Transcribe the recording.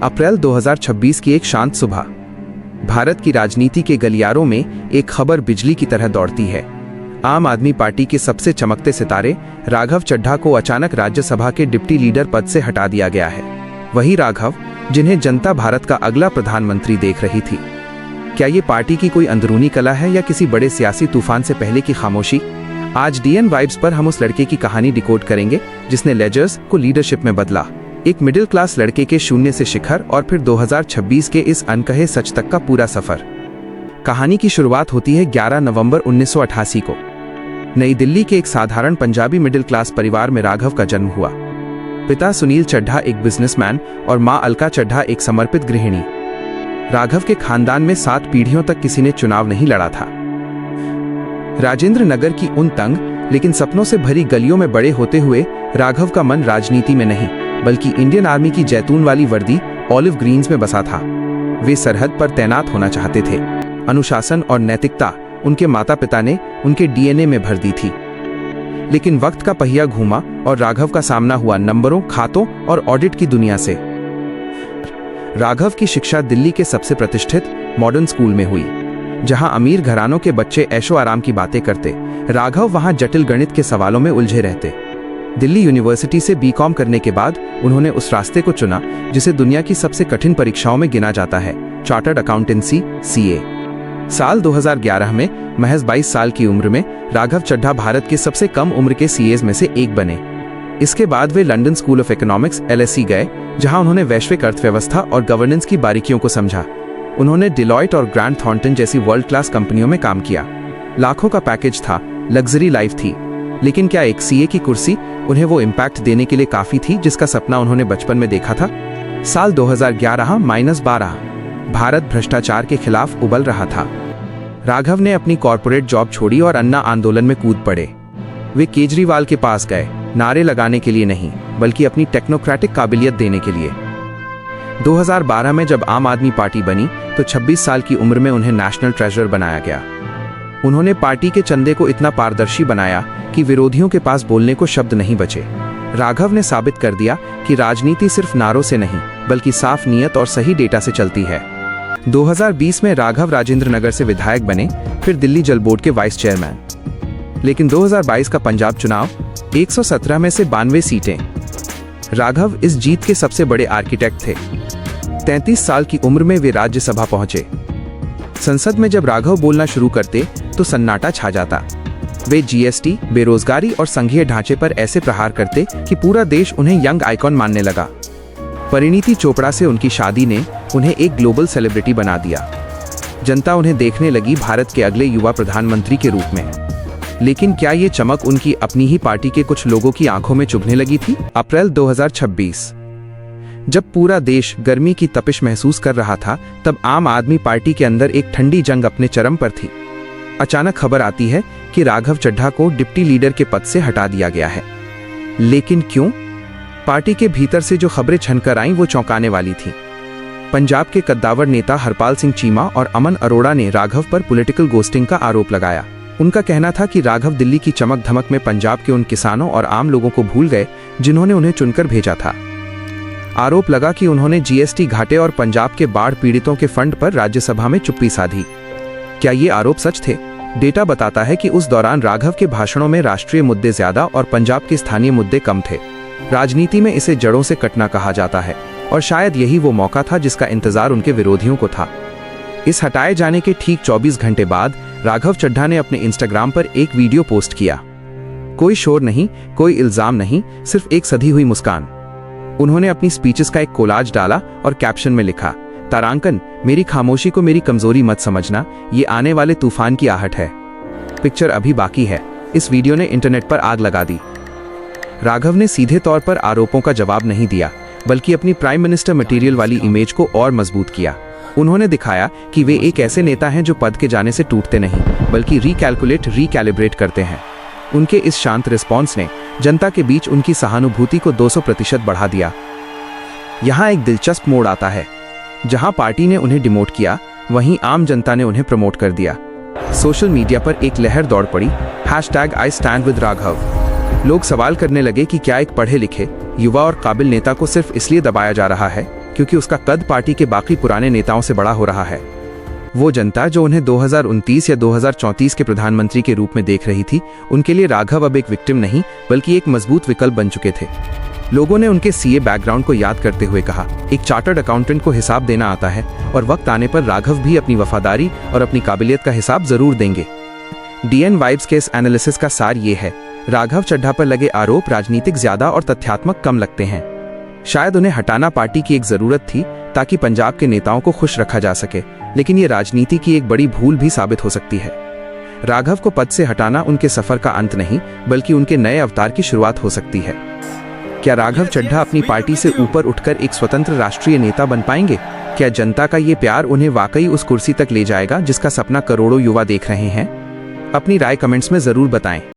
अप्रैल 2026 की एक शांत सुबह भारत की राजनीति के गलियारों में एक खबर बिजली की तरह दौड़ती है। आम आदमी पार्टी के सबसे चमकते सितारे राघव चड्ढा को अचानक राज्यसभा के डिप्टी लीडर पद से हटा दिया गया है। वही राघव जिन्हें जनता भारत का अगला प्रधानमंत्री देख रही थी। क्या ये पार्टी की कोई अंदरूनी कला है या किसी बड़े सियासी तूफान से पहले की खामोशी? आज डीएन वाइब्स पर हम उस लड़के की कहानी डिकोड करेंगे जिसने लेजर्स को लीडरशिप में बदला। एक मिडिल क्लास लड़के के शून्य से शिखर और फिर 2026 के इस अनकहे सच तक का पूरा सफर। कहानी की शुरुआत होती है 11 नवंबर 1988 को। नई दिल्ली के एक साधारण पंजाबी मिडिल क्लास परिवार में राघव का जन्म हुआ। पिता सुनील चड्ढा एक बिजनेसमैन और मां अलका चड्ढा एक समर्पित गृहिणी। राघव के खानदान में 7 पीढ़ियों तक किसी ने चुनाव नहीं लड़ा था। राजेंद्र नगर की उन तंग लेकिन सपनों से भरी गलियों में बड़े होते हुए राघव का मन राजनीति में नहीं बल्कि इंडियन आर्मी की जैतून वाली वर्दी ऑलिव ग्रीन्स में बसा था। वे सरहद पर तैनात होना चाहते थे। अनुशासन और नैतिकता उनके माता पिता ने उनके डीएनए में भर दी थी। लेकिन वक्त का पहिया घूमा और राघव का सामना हुआ नंबरों, खातों और ऑडिट की दुनिया से। राघव की शिक्षा दिल्ली के सबसे प्रतिष्ठित मॉडर्न स्कूल में हुई, जहां अमीर घरानों के बच्चे ऐशो आराम की बातें करते। राघव वहां जटिल गणित के सवालों में उलझे रहते। दिल्ली यूनिवर्सिटी से बीकॉम करने के बाद उन्होंने उस रास्ते को चुना जिसे दुनिया की सबसे कठिन परीक्षाओं में गिना जाता है, चार्टर्ड अकाउंटेंसी सीए। साल 2011 में महज 22 साल की उम्र में राघव चड्ढा भारत के सबसे कम उम्र के सीएज में से एक बने। इसके बाद वे London School of Economics LSE गए, जहां उन्होंने वैश्विक अर्थव्यवस्था और गवर्नेंस की बारीकियों को समझा। उन्होंने डिलॉयट और ग्रांट थॉर्नटन जैसी वर्ल्ड क्लास कंपनियों में काम किया। लाखों का पैकेज था, लग्जरी लाइफ थी। लेकिन क्या एक सीए की कुर्सी उन्हें वो इम्पैक्ट देने के लिए काफी थी जिसका सपना उन्होंने बचपन में देखा था? साल 2011-12 भारत भ्रष्टाचार के खिलाफ उबल रहा था। राघव ने अपनी कॉर्पोरेट जॉब छोड़ी और अन्ना आंदोलन में कूद पड़े। वे केजरीवाल के पास गए, नारे लगाने के लिए नहीं बल्कि अपनी टेक्नोक्रेटिक काबिलियत देने के लिए। 2012 में जब आम आदमी पार्टी बनी तो 26 साल की उम्र में उन्हें नेशनल ट्रेजरर बनाया गया। उन्होंने पार्टी के चंदे को इतना पारदर्शी बनाया कि विरोधियों के पास बोलने को शब्द नहीं बचे। राघव ने साबित कर दिया कि राजनीति सिर्फ नारों से नहीं बल्कि साफ नीयत और सही डेटा से चलती है। 2020 में राघव राजेंद्र नगर से विधायक बने, फिर दिल्ली जल बोर्ड के वाइस चेयरमैन। लेकिन 2022 का पंजाब चुनाव, 117 में से 92 सीटें। राघव इस जीत के सबसे बड़े आर्किटेक्ट थे। 33 साल की उम्र में वे राज्यसभा पहुंचे। संसद में जब राघव बोलना शुरू करते तो सन्नाटा छा जाता। वे जीएसटी, बेरोजगारी और संघीय ढांचे पर ऐसे प्रहार करते कि पूरा देश उन्हें यंग आइकॉन मानने लगा। परिणीति चोपड़ा से उनकी शादी ने उन्हें एक ग्लोबल सेलिब्रिटी बना दिया। जनता उन्हें देखने लगी भारत के अगले युवा प्रधानमंत्री के रूप में। लेकिन क्या ये चमक उनकी अपनी ही पार्टी के कुछ लोगों की आंखों में चुभने लगी थी? अप्रैल 2026 जब पूरा देश गर्मी की तपिश महसूस कर रहा था, तब आम आदमी पार्टी के अंदर एक ठंडी जंग अपने चरम पर थी। अचानक खबर आती है कि राघव चड्ढा को डिप्टी लीडर के पद से हटा दिया गया है। लेकिन क्यों? पार्टी के भीतर से जो खबरें छनकर आईं वो चौंकाने वाली थी। पंजाब के कद्दावर नेता हरपाल सिंह चीमा और अमन अरोड़ा ने राघव पर पॉलिटिकल गोस्टिंग का आरोप लगाया। उनका कहना था कि राघव दिल्ली की चमक धमक में पंजाब के उन किसानों और आम लोगों को भूल गए जिन्होंने उन्हें चुनकर भेजा था। आरोप लगा कि उन्होंने जीएसटी घाटे और पंजाब के बाढ़ पीड़ितों के फंड पर राज्यसभा में चुप्पी साधी। क्या ये आरोप सच थे? डेटा बताता है कि उस दौरान राघव के भाषणों में राष्ट्रीय मुद्दे ज्यादा और पंजाब के स्थानीय मुद्दे कम थे। राजनीति में इसे जड़ों से कटना कहा जाता है और शायद यही वो मौका था जिसका इंतजार उनके विरोधियों को था। इस हटाए जाने के ठीक 24 घंटे बाद राघव चड्ढा ने अपने इंस्टाग्राम पर एक वीडियो पोस्ट किया। कोई शोर नहीं, कोई इल्जाम नहीं, सिर्फ एक सधी हुई मुस्कान। उन्होंने अपनी स्पीचेस का एक कोलाज डाला और कैप्शन में लिखा, तारांकन, मेरी खामोशी को मेरी कमजोरी मत समझना, ये आने वाले तूफान की आहट है। पिक्चर अभी बाकी है। इस वीडियो ने इंटरनेट पर आग लगा दी। राघव ने सीधे तौर पर आरोपों का जवाब नहीं दिया बल्कि अपनी प्राइम मिनिस्टर मटेरियल वाली इमेज को और मजबूत किया। उन्होंने दिखाया कि वे एक ऐसे नेता हैं जो पद के जाने से टूटते नहीं बल्कि रिकैलिब्रेट करते हैं। उनके इस शांत रिस्पॉन्स ने जनता के बीच उनकी सहानुभूति को 200% बढ़ा दिया। यहाँ एक दिलचस्प मोड़ आता है। जहां पार्टी ने उन्हें डिमोट किया, वहीं आम जनता ने उन्हें प्रमोट कर दिया। सोशल मीडिया पर एक लहर दौड़ पड़ी, #I stand with राघव। लोग सवाल करने लगे कि क्या एक पढ़े लिखे, युवा और काबिल नेता को सिर्फ इसलिए दबाया जा रहा है क्योंकि उसका कद पार्टी के बाकी पुराने नेताओं से बड़ा हो रहा है। वो जनता जो उन्हें 2029 या 2034 के प्रधानमंत्री के रूप में देख रही थी, उनके लिए राघव अब एक विक्टिम नहीं बल्कि एक मजबूत विकल्प बन चुके थे। लोगों ने उनके सीए बैकग्राउंड को याद करते हुए कहा, एक चार्टर्ड अकाउंटेंट को हिसाब देना आता है और वक्त आने पर राघव भी अपनी वफादारी और अपनी काबिलियत का हिसाब जरूर देंगे। डीएन वाइब्स के इस एनालिसिस का सार ये है, राघव चड्ढा पर लगे आरोप राजनीतिक ज्यादा और तथ्यात्मक कम लगते हैं। शायद उन्हें हटाना पार्टी की एक जरूरत थी ताकि पंजाब के नेताओं को खुश रखा जा सके, लेकिन ये राजनीति की एक बड़ी भूल भी साबित हो सकती है। राघव को पद से हटाना उनके सफर का अंत नहीं बल्कि उनके नए अवतार की शुरुआत हो सकती है। क्या राघव चड्ढा अपनी पार्टी से ऊपर उठकर एक स्वतंत्र राष्ट्रीय नेता बन पाएंगे? क्या जनता का ये प्यार उन्हें वाकई उस कुर्सी तक ले जाएगा जिसका सपना करोड़ों युवा देख रहे हैं? अपनी राय कमेंट्स में जरूर बताएं।